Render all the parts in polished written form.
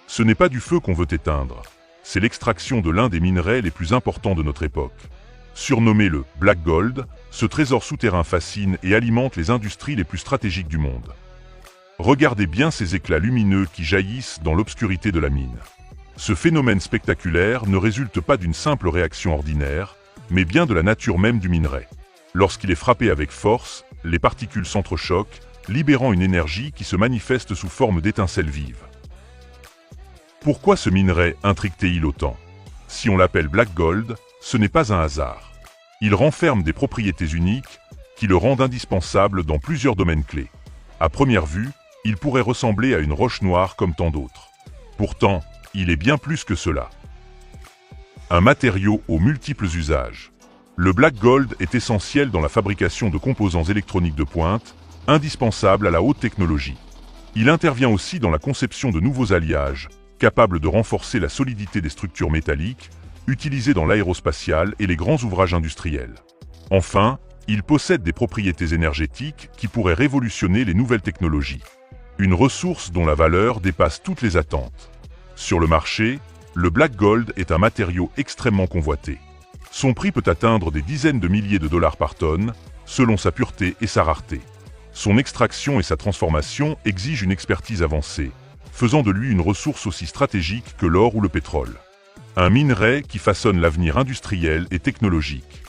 Ce n'est pas du feu qu'on veut éteindre, c'est l'extraction de l'un des minerais les plus importants de notre époque. Surnommé le Black Gold, ce trésor souterrain fascine et alimente les industries les plus stratégiques du monde. Regardez bien ces éclats lumineux qui jaillissent dans l'obscurité de la mine. Ce phénomène spectaculaire ne résulte pas d'une simple réaction ordinaire, mais bien de la nature même du minerai. Lorsqu'il est frappé avec force, les particules s'entrechoquent, libérant une énergie qui se manifeste sous forme d'étincelles vives. Pourquoi ce minerai intrigue-t-il autant? Si on l'appelle Black Gold, ce n'est pas un hasard. Il renferme des propriétés uniques qui le rendent indispensable dans plusieurs domaines clés. À première vue, il pourrait ressembler à une roche noire comme tant d'autres. Pourtant, il est bien plus que cela. Un matériau aux multiples usages. Le Black Gold est essentiel dans la fabrication de composants électroniques de pointe, indispensables à la haute technologie. Il intervient aussi dans la conception de nouveaux alliages, capables de renforcer la solidité des structures métalliques, utilisées dans l'aérospatiale et les grands ouvrages industriels. Enfin, il possède des propriétés énergétiques qui pourraient révolutionner les nouvelles technologies. Une ressource dont la valeur dépasse toutes les attentes. Sur le marché, le Black Gold est un matériau extrêmement convoité. Son prix peut atteindre des dizaines de milliers de dollars par tonne, selon sa pureté et sa rareté. Son extraction et sa transformation exigent une expertise avancée, faisant de lui une ressource aussi stratégique que l'or ou le pétrole. Un minerai qui façonne l'avenir industriel et technologique.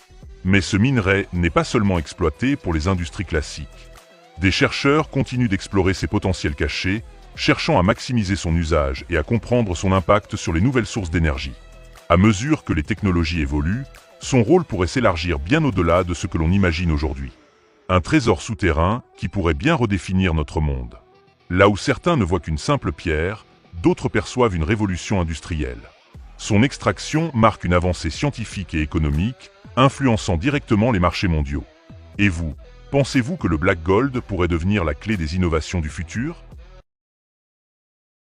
Mais ce minerai n'est pas seulement exploité pour les industries classiques. Des chercheurs continuent d'explorer ses potentiels cachés, cherchant à maximiser son usage et à comprendre son impact sur les nouvelles sources d'énergie. À mesure que les technologies évoluent, son rôle pourrait s'élargir bien au-delà de ce que l'on imagine aujourd'hui. Un trésor souterrain qui pourrait bien redéfinir notre monde. Là où certains ne voient qu'une simple pierre, d'autres perçoivent une révolution industrielle. Son extraction marque une avancée scientifique et économique, influençant directement les marchés mondiaux. Et vous, pensez-vous que le Black Gold pourrait devenir la clé des innovations du futur ?